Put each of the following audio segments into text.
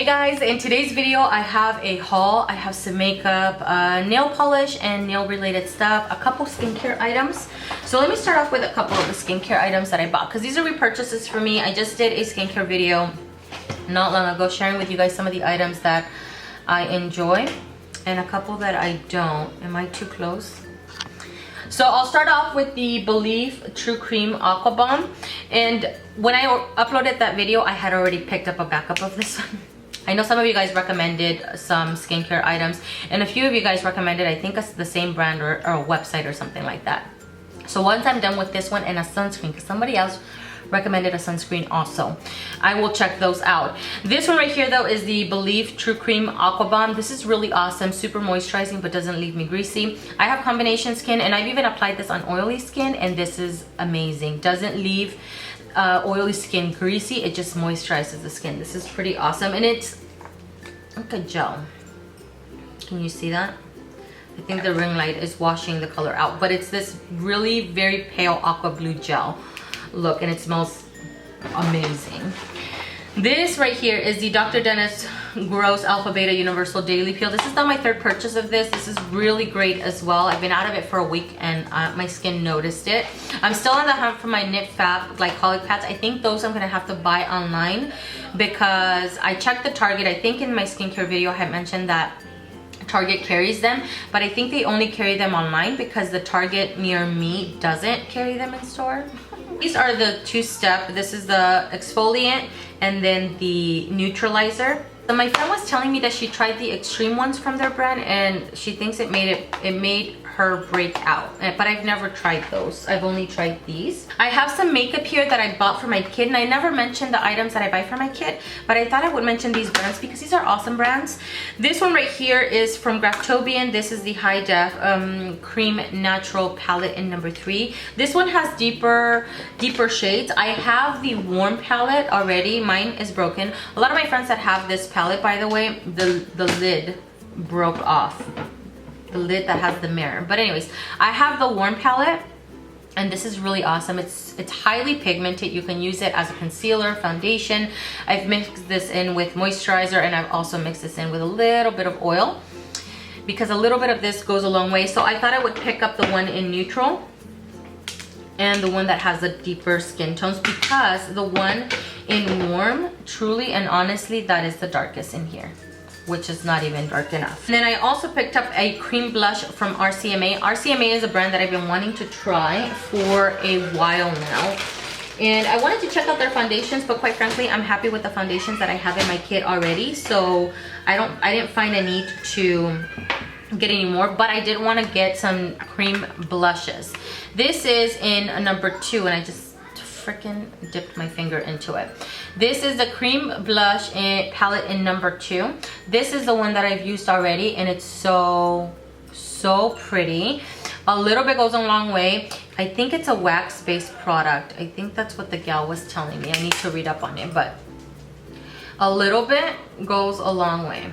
Hey guys, in today's video I have a haul. I have some makeup, nail polish and nail related stuff, a couple skincare items. So let me start off with a couple of the skincare items that I bought because these are repurchases for me. I just did a skincare video not long ago sharing with you guys some of the items that I enjoy and a couple that I don't. Am I too close? So I'll start off with the Belif True Cream Aqua Bomb, and when I uploaded that video I had already picked up a backup of this one. I know some of you guys recommended some skincare items and a few of you guys recommended, I think it's the same brand or a website or something like that. So once I'm done with this one and a sunscreen, because somebody else recommended a sunscreen also, I will check those out. This one right here though is the Belif True Cream Aqua Bomb. This is really awesome, super moisturizing but doesn't leave me greasy. I have combination skin and I've even applied this on oily skin and this is amazing. Doesn't leave oily skin greasy, it just moisturizes the skin. This is pretty awesome and it's like a gel. Can you see that? I think the ring light is washing the color out, but it's this really very pale aqua blue gel look and it smells amazing. This right here is the Dr. Dennis Gross Alpha Beta Universal Daily Peel. This is not my third purchase of this. This is really great as well. I've been out of it for a week and my skin noticed it. I'm still on the hunt for my Knit Fab glycolic pads. I think those I'm gonna have to buy online because I checked the Target. I think in my skincare video I had mentioned that Target carries them, but I think they only carry them online because the Target near me doesn't carry them in store. These are the two-step. This is the exfoliant and then the neutralizer. So my friend was telling me that she tried the extreme ones from their brand and she thinks it made her break out, but I've never tried those. I've only tried these. I have some makeup here that I bought for my kid and I never mentioned the items that I buy for my kid, but I thought I would mention these brands because these are awesome brands. This one right here is from Graftobian. This is the High Def Cream Natural Palette in number 3. This one has deeper shades. I have the warm palette already. Mine is broken. A lot of my friends that have this palette, by the way, the lid broke off. The lid that has the mirror. But anyways, I have the warm palette and this is really awesome. It's highly pigmented. You can use it as a concealer, foundation. I've mixed this in with moisturizer and I've also mixed this in with a little bit of oil because a little bit of this goes a long way. So I thought I would pick up the one in neutral and the one that has the deeper skin tones because the one in warm, truly and honestly, that is the darkest in here, which is not even dark enough. And then I also picked up a cream blush from RCMA. RCMA is a brand that I've been wanting to try for a while now. And I wanted to check out their foundations, but quite frankly, I'm happy with the foundations that I have in my kit already. So I didn't find a need to get any more, but I did want to get some cream blushes. This is in number 2 and I just freaking dipped my finger into it. This is the cream blush palette in number 2. This is the one that I've used already and it's so pretty. A little bit goes a long way. I think it's a wax based product. I think that's what the gal was telling me. I need to read up on it, but a little bit goes a long way.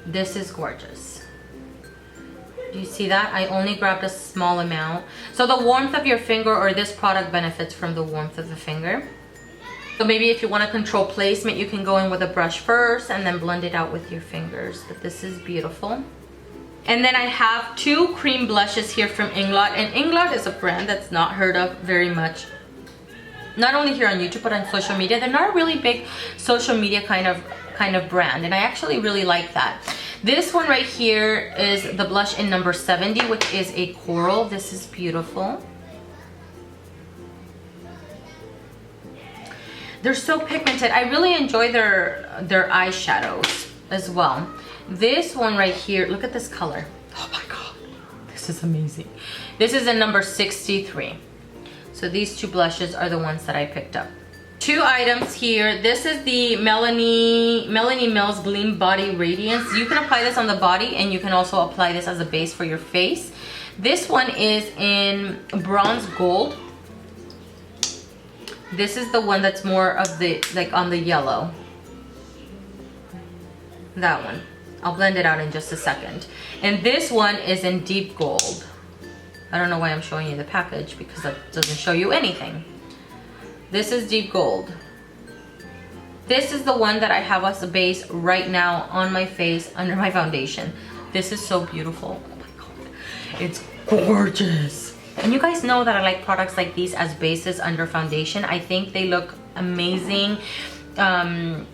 This is gorgeous. Do you see that? I only grabbed a small amount. So the warmth of your finger, or this product benefits from the warmth of the finger. So maybe if you want to control placement, you can go in with a brush first and then blend it out with your fingers. But this is beautiful. And then I have 2 cream blushes here from Inglot. And Inglot is a brand that's not heard of very much. Not only here on YouTube, but on social media. They're not a really big social media kind of brand. And I actually really like that. This one right here is the blush in number 70, which is a coral. This is beautiful. They're so pigmented. I really enjoy their eyeshadows as well. This one right here, look at this color. Oh my god, this is amazing. This is in number 63. So these 2 blushes are the ones that I picked up. 2 items here. This is the Melanie Mills Gleam Body Radiance. You can apply this on the body and you can also apply this as a base for your face. This one is in bronze gold. This is the one that's more of the, like on the yellow. That one. I'll blend it out in just a second. And this one is in deep gold. I don't know why I'm showing you the package because that doesn't show you anything. This is deep gold. This is the one that I have as a base right now on my face under my foundation. This is so beautiful. Oh my god, it's gorgeous. And you guys know that I like products like these as bases under foundation. I think they look amazing. And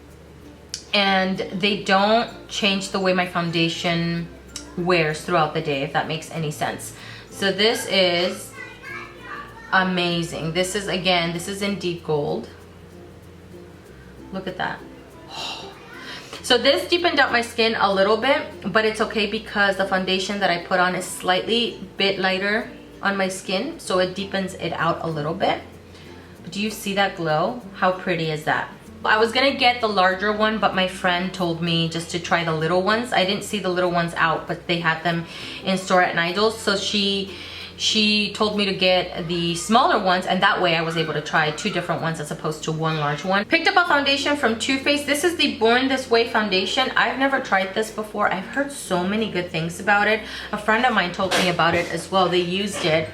they don't change the way my foundation wears throughout the day, if that makes any sense. So this is amazing. This is, again, this is in deep gold. Look at that. So this deepened out my skin a little bit, but it's okay because the foundation that I put on is slightly bit lighter on my skin, so it deepens it out a little bit. But do you see that glow? How pretty is that? I was gonna get the larger one, but my friend told me just to try the little ones. I didn't see the little ones out, but they had them in store at Nigel's, so she told me to get the smaller ones, and that way I was able to try 2 different ones as opposed to 1 large one. Picked up a foundation from Too Faced. This is the Born This Way foundation. I've never tried this before. I've heard so many good things about it. A friend of mine told me about it as well. They used it,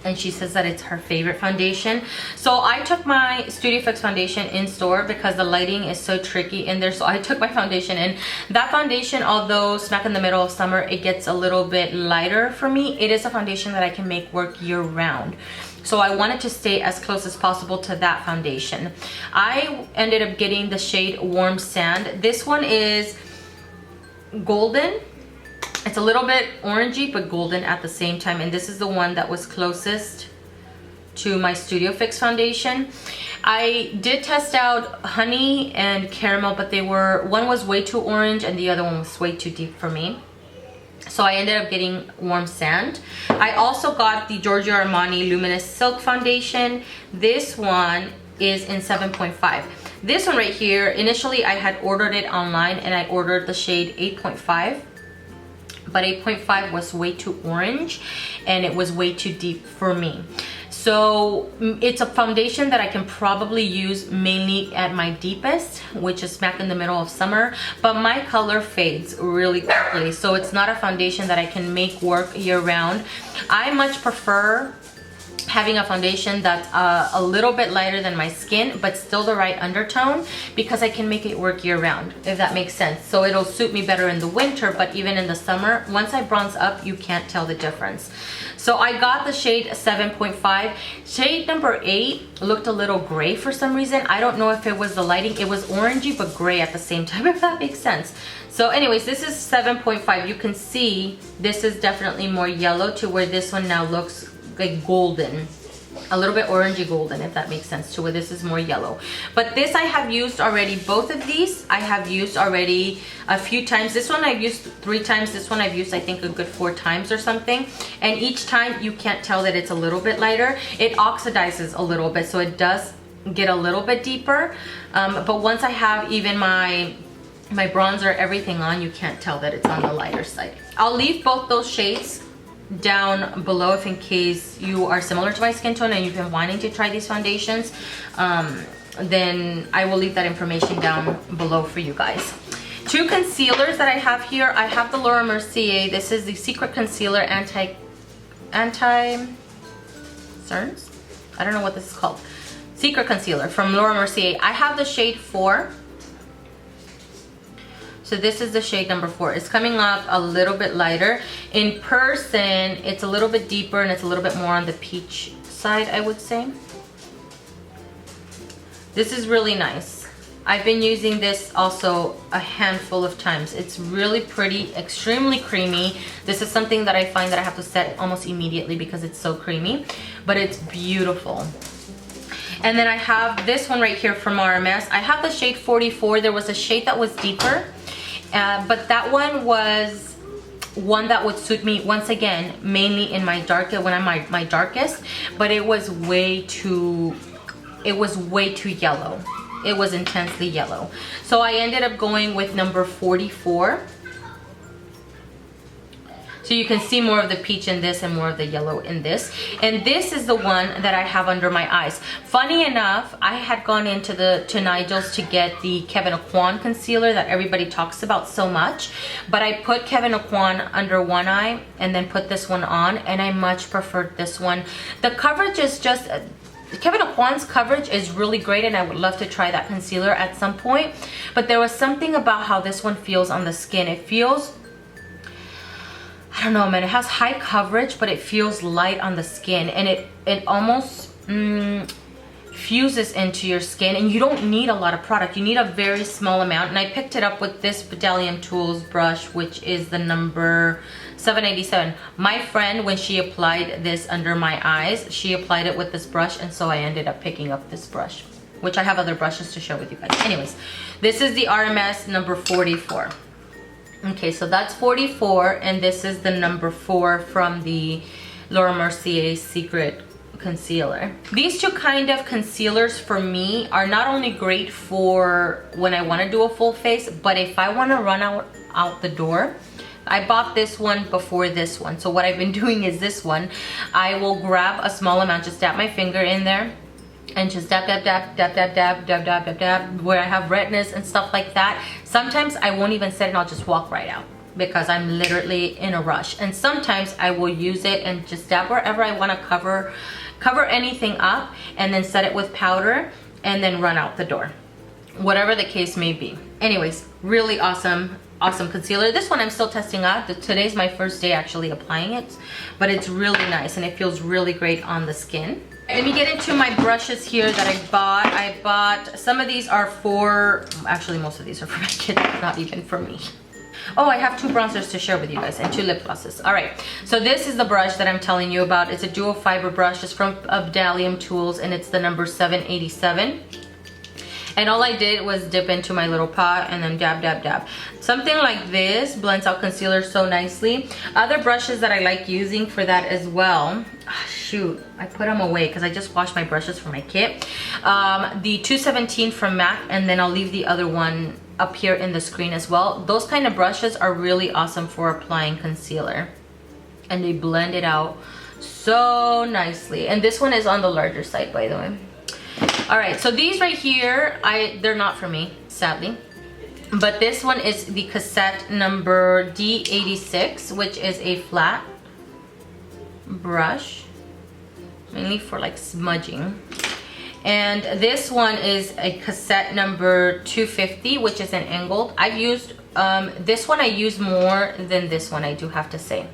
and she says that it's her favorite foundation. So I took my Studio Fix foundation in store because the lighting is so tricky in there. So I took my foundation in. That foundation, although smack in the middle of summer, it gets a little bit lighter for me. It is a foundation that I can make work year round. So I wanted to stay as close as possible to that foundation. I ended up getting the shade Warm Sand. This one is golden. It's a little bit orangey but golden at the same time, and this is the one that was closest to my Studio Fix foundation. I did test out honey and caramel, but one was way too orange and the other one was way too deep for me. So I ended up getting Warm Sand. I also got the Giorgio Armani Luminous Silk foundation. This one is in 7.5. This one right here, initially I had ordered it online and I ordered the shade 8.5. But 8.5 was way too orange and it was way too deep for me. So it's a foundation that I can probably use mainly at my deepest, which is smack in the middle of summer, but my color fades really quickly. So it's not a foundation that I can make work year round. I much prefer having a foundation that's a little bit lighter than my skin, but still the right undertone, because I can make it work year round, if that makes sense. So it'll suit me better in the winter, but even in the summer, once I bronze up, you can't tell the difference. So I got the shade 7.5. Shade number 8 looked a little gray for some reason. I don't know if it was the lighting. It was orangey but gray at the same time, if that makes sense. So anyways, this is 7.5. You can see this is definitely more yellow to where this one now looks like golden, a little bit orangey golden, if that makes sense, to where this is more yellow. But this I have used already. Both of these I have used already a few times. This one I've used 3 times. This one I've used, I think, a good 4 times or something. And each time you can't tell that it's a little bit lighter. It oxidizes a little bit, so it does get a little bit deeper. But once I have even my bronzer, everything on, you can't tell that it's on the lighter side. I'll leave both those shades down below if in case you are similar to my skin tone and you've been wanting to try these foundations. Then I will leave that information down below for you guys. 2 concealers that I have here. I have the Laura Mercier. This is the Secret Concealer anti cerns. I don't know what this is called. Secret Concealer from Laura Mercier. I have the shade 4. So this is the shade number 4. It's coming off a little bit lighter. In person, it's a little bit deeper and it's a little bit more on the peach side, I would say. This is really nice. I've been using this also a handful of times. It's really pretty, extremely creamy. This is something that I find that I have to set almost immediately because it's so creamy, but it's beautiful. And then I have this one right here from RMS. I have the shade 44. There was a shade that was deeper. But that one was one that would suit me, once again, mainly in my darkest, when I'm my darkest, but it was way too yellow. It was intensely yellow. So I ended up going with number 44. So you can see more of the peach in this and more of the yellow in this. And this is the one that I have under my eyes. Funny enough, I had gone into Nigel's to get the Kevyn Aucoin concealer that everybody talks about so much. But I put Kevyn Aucoin under one eye and then put this one on, and I much preferred this one. The coverage is just Kevyn Aucoin's coverage is really great, and I would love to try that concealer at some point. But there was something about how this one feels on the skin. It feels, I don't know, man. It has high coverage, but it feels light on the skin, and it almost fuses into your skin, and you don't need a lot of product. You need a very small amount. And I picked it up with this Bdellium Tools brush, which is the number 787. My friend, when she applied this under my eyes, she applied it with this brush, and so I ended up picking up this brush, which I have other brushes to share with you guys. Anyways, this is the RMS number 44. Okay, so that's 44, and this is the number 4 from the Laura Mercier Secret Concealer. These two kind of concealers for me are not only great for when I want to do a full face, but if I want to run out the door. I bought this one before this one. So what I've been doing is this one, I will grab a small amount, just dab my finger in there, and just dab, dab, dab, dab, dab, dab, dab, dab, dab, dab, where I have redness and stuff like that. Sometimes I won't even set it and I'll just walk right out because I'm literally in a rush. And sometimes I will use it and just dab wherever I want to cover anything up, and then set it with powder and then run out the door, whatever the case may be. Anyways, really awesome concealer. This one I'm still testing out. Today's my first day actually applying it, but it's really nice and it feels really great on the skin. Let me get into my brushes here that I bought. I bought, some of these are for, actually most of these are for my kids, not even for me. Oh, I have 2 bronzers to share with you guys and 2 lip glosses. All right, so this is the brush that I'm telling you about. It's a dual fiber brush. It's from Bdellium Tools, and it's the number 787. And all I did was dip into my little pot and then dab, dab, dab. Something like this blends out concealer so nicely. Other brushes that I like using for that as well. Shoot, I put them away because I just washed my brushes for my kit. The 217 from MAC, and then I'll leave the other one up here in the screen as well. Those kind of brushes are really awesome for applying concealer, and they blend it out so nicely. And this one is on the larger side, by the way. All right, so these right here, they're not for me, sadly. But this one is the cassette number D86, which is a flat brush, mainly for like smudging. And this one is a cassette number 250, which is an angled. I've used, this one I use more than this one, I do have to say.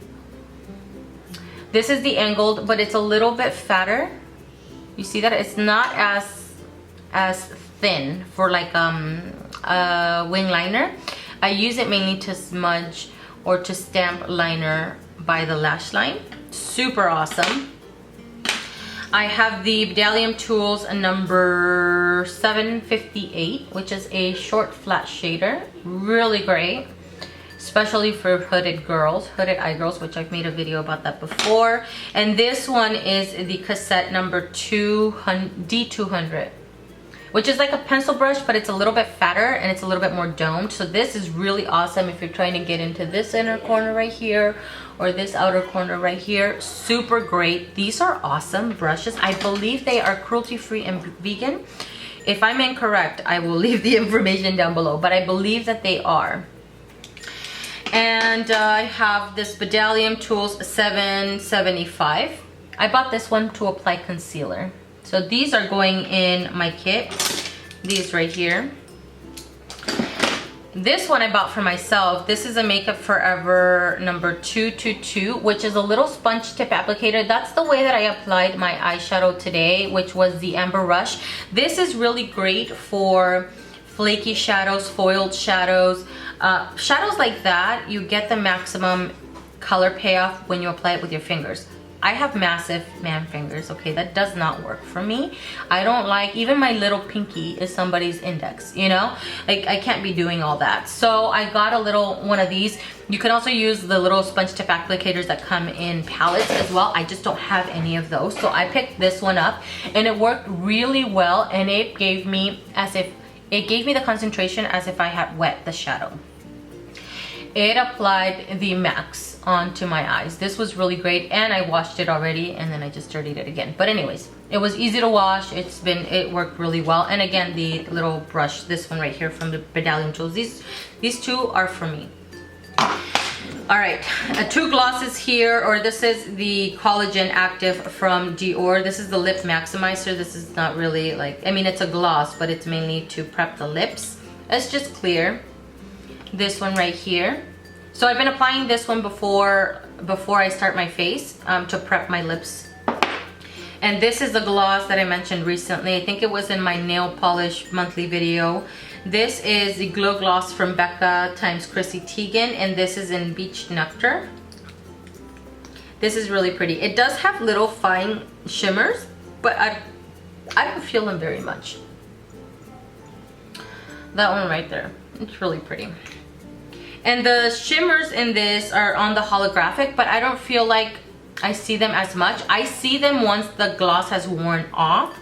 This is the angled, but it's a little bit fatter. You see that? It's not as thin for like a wing liner. I use it mainly to smudge or to stamp liner by the lash line. Super awesome. I have the Bdellium Tools number 758, which is a short flat shader. Really great, especially for hooded girls, hooded eye girls, which I've made a video about that before. And this one is the cassette number D200, which is like a pencil brush, but it's a little bit fatter and it's a little bit more domed. So this is really awesome if you're trying to get into this inner corner right here or this outer corner right here. Super great. These are awesome brushes. I believe they are cruelty-free and vegan. If I'm incorrect, I will leave the information down below, but I believe that they are. And I have this Bdellium Tools 775. I bought this one to apply concealer. So these are going in my kit. These right here. This one I bought for myself. This is a Makeup Forever number 222, which is a little sponge tip applicator. That's the way that I applied my eyeshadow today, which was the Amber Rush. This is really great for flaky shadows, foiled shadows, shadows like that. You get the maximum color payoff when you apply it with your fingers. I have massive man fingers, okay? That does not work for me. I don't like, even my little pinky is somebody's index, you know? Like, I can't be doing all that. So I got a little one of these. You can also use the little sponge tip applicators that come in palettes as well. I just don't have any of those. So I picked this one up and it worked really well, and it gave me the concentration as if I had wet the shadow. It applied the max onto my eyes. This was really great, and I washed it already and then I just dirtied it again. But anyways, it was easy to wash. It worked really well. And again, the little brush, this one right here from the Bdellium Tools, these two are for me. All right, two glosses here, or this is the Collagen Active from Dior. This is the Lip Maximizer. This is not really like, I mean, it's a gloss, but it's mainly to prep the lips. It's just clear. This one right here. So I've been applying this one before I start my face to prep my lips. And this is the gloss that I mentioned recently. I think it was in my nail polish monthly video. This is the Glow Gloss from Becca times Chrissy Teigen, and this is in Beach Nectar. This is really pretty. It does have little fine shimmers, but I don't feel them very much. That one right there, it's really pretty. And the shimmers in this are on the holographic, but I don't feel like I see them as much. I see them once the gloss has worn off,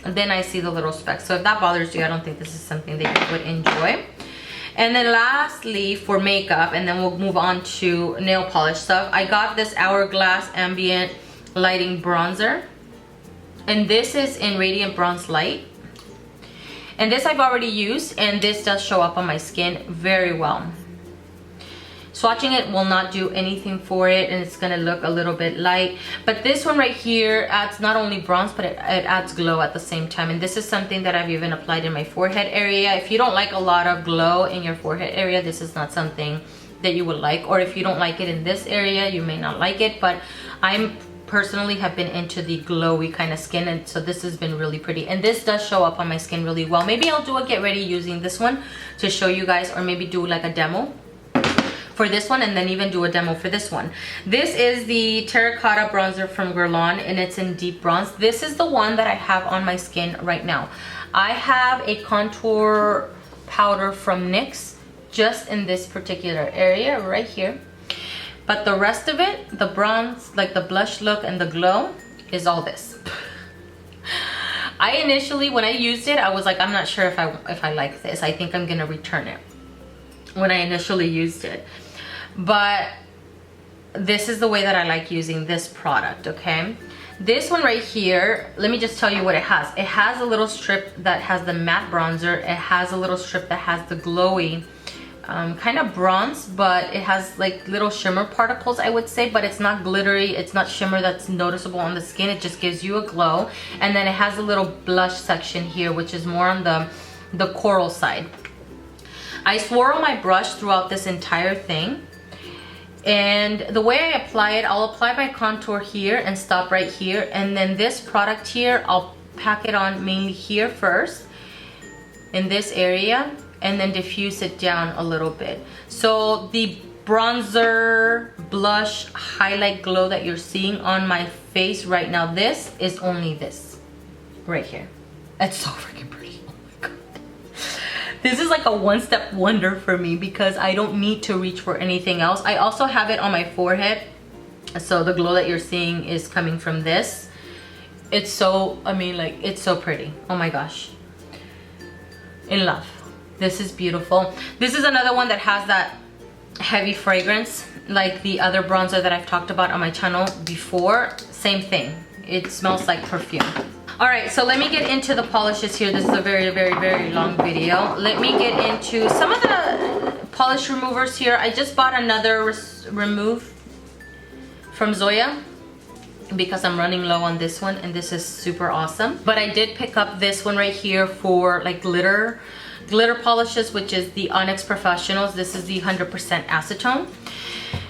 and then I see the little specks. So if that bothers you, I don't think this is something that you would enjoy. And then lastly, for makeup, and then we'll move on to nail polish stuff, I got this Hourglass Ambient Lighting Bronzer. And this is in Radiant Bronze Light. And this I've already used, and this does show up on my skin very well. Swatching it will not do anything for it, and it's gonna look a little bit light. But this one right here adds not only bronze, but it adds glow at the same time. And this is something that I've even applied in my forehead area. If you don't like a lot of glow in your forehead area, this is not something that you would like. Or if you don't like it in this area, you may not like it. But I'm personally have been into the glowy kind of skin, and so this has been really pretty. And this does show up on my skin really well. Maybe I'll do a get ready using this one to show you guys, or maybe do like a demo for this one, and then even do a demo for this one. This is the Terracotta Bronzer from Guerlain, and it's in Deep Bronze. This is the one that I have on my skin right now. I have a contour powder from NYX just in this particular area right here. But the rest of it, the bronze, like the blush look and the glow, is all this. I initially, when I used it, I was like, I'm not sure if I like this. I think I'm gonna return it when I initially used it. But this is the way that I like using this product, okay? This one right here, let me just tell you what it has. It has a little strip that has the matte bronzer. It has a little strip that has the glowy kind of bronze, but it has like little shimmer particles, I would say, but it's not glittery, it's not shimmer that's noticeable on the skin. It just gives you a glow. And then it has a little blush section here, which is more on the coral side. I swirl my brush throughout this entire thing, and the way I apply it, I'll apply my contour here and stop right here, and then this product here, I'll pack it on mainly here first in this area, and then diffuse it down a little bit. So the bronzer, blush, highlight glow that you're seeing on my face right now, this is only this right here. It's so freaking pretty. This is like a one-step wonder for me because I don't need to reach for anything else. I also have it on my forehead, so the glow that you're seeing is coming from this. It's so, I mean, like, it's so pretty. Oh my gosh. In love. This is beautiful. This is another one that has that heavy fragrance like the other bronzer that I've talked about on my channel before. Same thing. It smells like perfume. Alright, so let me get into the polishes here. This is a very, very, very long video. Let me get into some of the polish removers here. I just bought another remove from Zoya because I'm running low on this one, and this is super awesome. But I did pick up this one right here for like glitter polishes, which is the Onyx Professionals. This is the 100% acetone,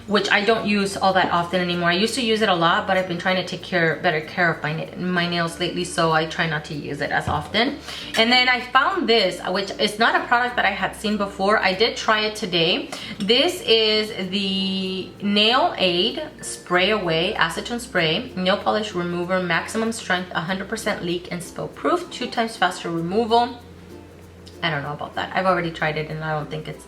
which I don't use all that often anymore. I used to use it a lot, but I've been trying to take better care of my nails lately, so I try not to use it as often. And then I found this, which is not a product that I had seen before. I did try it today. This is the Nail Aid Spray Away Acetone Spray Nail Polish Remover, maximum strength, 100% leak and spill proof, 2 times faster removal. I don't know about that. I've already tried it, and I don't think it's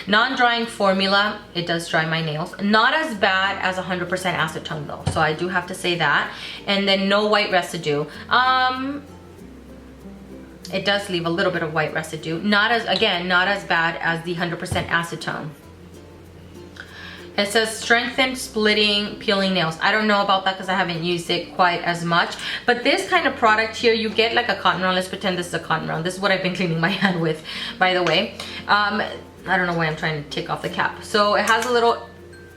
non-drying formula. It does dry my nails. Not as bad as 100% acetone though, so I do have to say that. And then no white residue. It does leave a little bit of white residue. Not as bad as the 100% acetone. It says strengthen, splitting, peeling nails. I don't know about that because I haven't used it quite as much. But this kind of product here, you get like a cotton round. Let's pretend this is a cotton round. This is what I've been cleaning my hand with, by the way. I don't know why I'm trying to take off the cap. So it has a little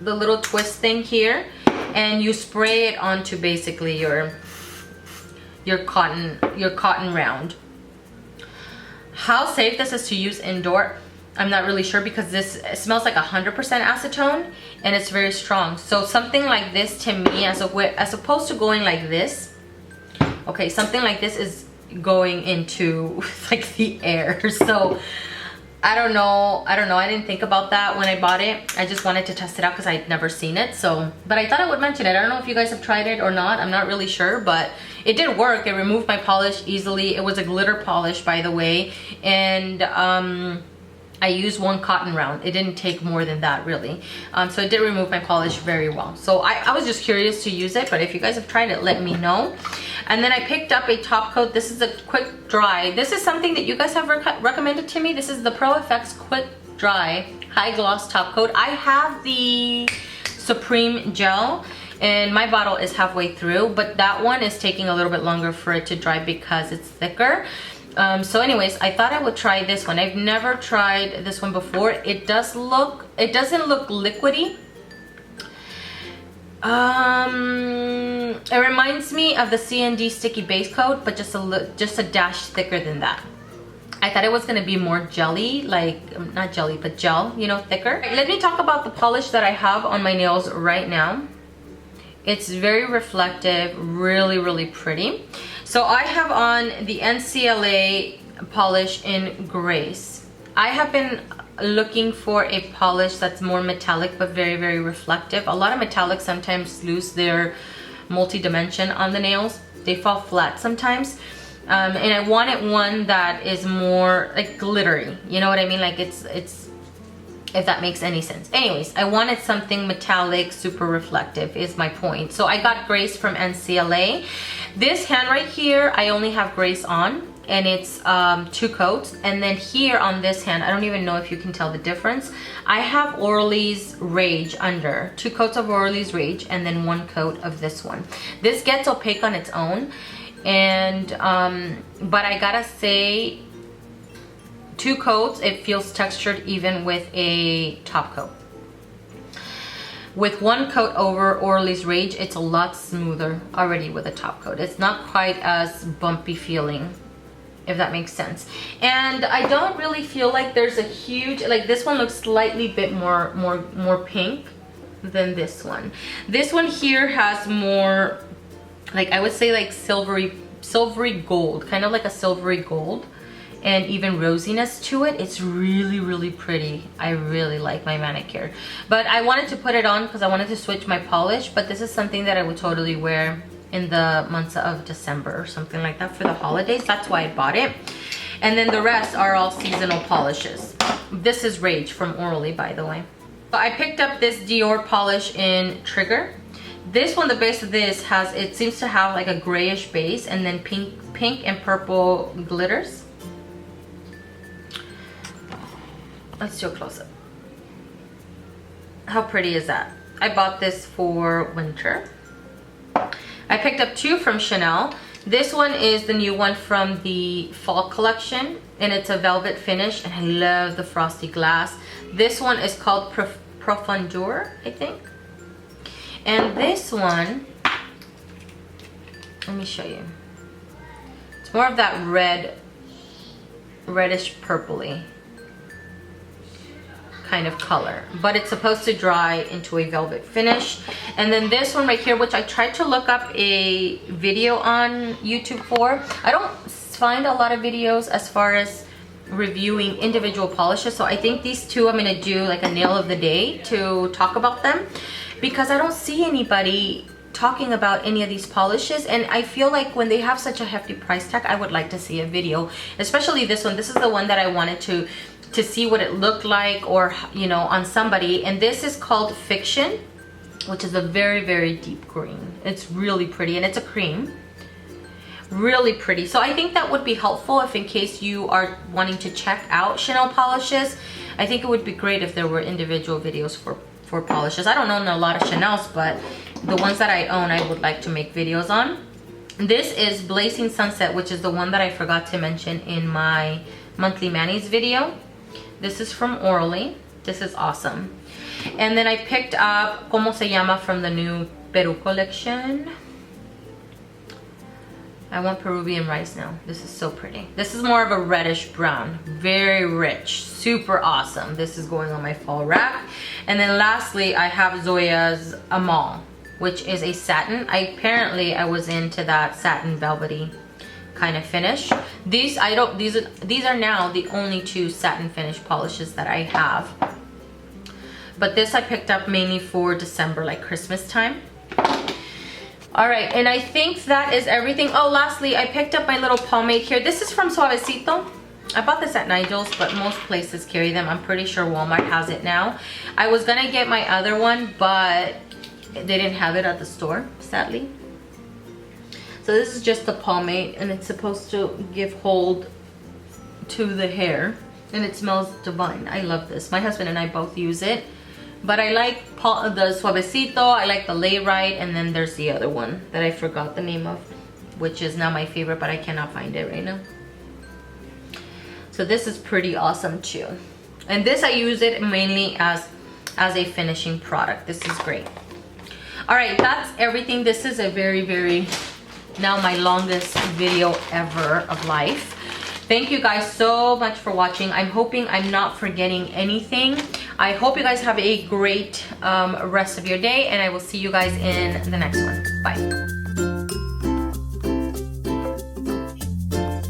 little twist thing here, and you spray it onto basically your cotton round. How safe this is to use indoor, I'm not really sure, because this smells like 100% acetone and it's very strong. So something like this to me, as opposed to going like this, okay, something like this is going into like the air. So I don't know, I didn't think about that when I bought it. I just wanted to test it out because I'd never seen it. So, but I thought I would mention it. I don't know if you guys have tried it or not. I'm not really sure, but it did work. It removed my polish easily. It was a glitter polish, by the way, and I used 1 cotton round. It didn't take more than that, really. So it did remove my polish very well. So I was just curious to use it, but if you guys have tried it, let me know. And then I picked up a top coat. This is a quick dry. This is something that you guys have recommended to me. This is the Pro FX Quick Dry High Gloss Top Coat. I have the Supreme Gel, and my bottle is halfway through, but that one is taking a little bit longer for it to dry because it's thicker. So anyways, I thought I would try this one. I've never tried this one before. It doesn't look liquidy. It reminds me of the CND Sticky Base Coat, but just a dash thicker than that. I thought it was gonna be more jelly, like, not jelly, but gel, you know, thicker. Let me talk about the polish that I have on my nails right now. It's very reflective, really, really pretty. So I have on the NCLA polish in Grace. I have been looking for a polish that's more metallic but very, very reflective. A lot of metallics sometimes lose their multi-dimension on the nails. They fall flat sometimes. And I wanted one that is more like glittery. You know what I mean? Like it's if that makes any sense. Anyways, I wanted something metallic, super reflective is my point. So I got Grace from NCLA. This hand right here, I only have Grace on, and it's 2 coats. And then here on this hand, I don't even know if you can tell the difference. I have Orly's Rage under. 2 coats of Orly's Rage and then 1 coat of this one. This gets opaque on its own, and but I gotta say, 2 coats, it feels textured even with a top coat. With 1 coat over Orly's Rage, it's a lot smoother already with a top coat. It's not quite as bumpy feeling, if that makes sense. And I don't really feel like there's a huge, like this one looks slightly bit more pink than this one. This one here has more, like I would say like silvery gold, kind of like a silvery gold, and even rosiness to it. It's really, really pretty. I really like my manicure, but I wanted to put it on because I wanted to switch my polish. But this is something that I would totally wear in the months of December or something like that for the holidays. That's why I bought it. And then the rest are all seasonal polishes. This is Rage from Orly, by the way. I picked up this Dior polish in Trigger. This one, the base of this has, it seems to have like a grayish base and then pink and purple glitters. Let's do a close-up. How pretty is that? I bought this for winter. I picked up 2 from Chanel. This one is the new one from the fall collection, and it's a velvet finish, and I love the frosty glass. This one is called Profondeur, I think. And this one, let me show you. It's more of that reddish purpley kind of color, but it's supposed to dry into a velvet finish. And then this one right here, which I tried to look up a video on YouTube for. I don't find a lot of videos as far as reviewing individual polishes, so I think these 2 I'm gonna do like a nail of the day to talk about them, because I don't see anybody talking about any of these polishes, and I feel like when they have such a hefty price tag, I would like to see a video, especially this one. This is the one that I wanted to see what it looked like, or you know, on somebody. And this is called Fiction, which is a very, very deep green. It's really pretty, and it's a cream. Really pretty. So I think that would be helpful if in case you are wanting to check out Chanel polishes. I think it would be great if there were individual videos for polishes. I don't own a lot of Chanel's, but the ones that I own, I would like to make videos on. This is Blazing Sunset, which is the one that I forgot to mention in my monthly manis video. This is from Orly. This is awesome. And then I picked up Como Se Llama from the new Peru collection. I want Peruvian rice now. This is so pretty. This is more of a reddish brown. Very rich. Super awesome. This is going on my fall rack. And then lastly, I have Zoya's Amal, which is a satin. Apparently I was into that satin velvety kind of finish. These are now the only 2 satin finish polishes that I have. But this I picked up mainly for December, like Christmas time. All right, and I think that is everything. Oh, lastly, I picked up my little pomade here. This is from Suavecito. I bought this at Nigel's, but most places carry them. I'm pretty sure Walmart has it now. I was gonna get my other one, but they didn't have it at the store, sadly. So this is just the pomade, and it's supposed to give hold to the hair, and it smells divine. I love this. My husband and I both use it, but I like the Suavecito, I like the Lay Right, and then there's the other one that I forgot the name of, which is now my favorite, but I cannot find it right now. So this is pretty awesome too. And this, I use it mainly as a finishing product. This is great. All right, that's everything. This is a very, now my longest video ever of life. Thank you guys so much for watching. I'm hoping I'm not forgetting anything. I hope you guys have a great rest of your day, and I will see you guys in the next one. Bye.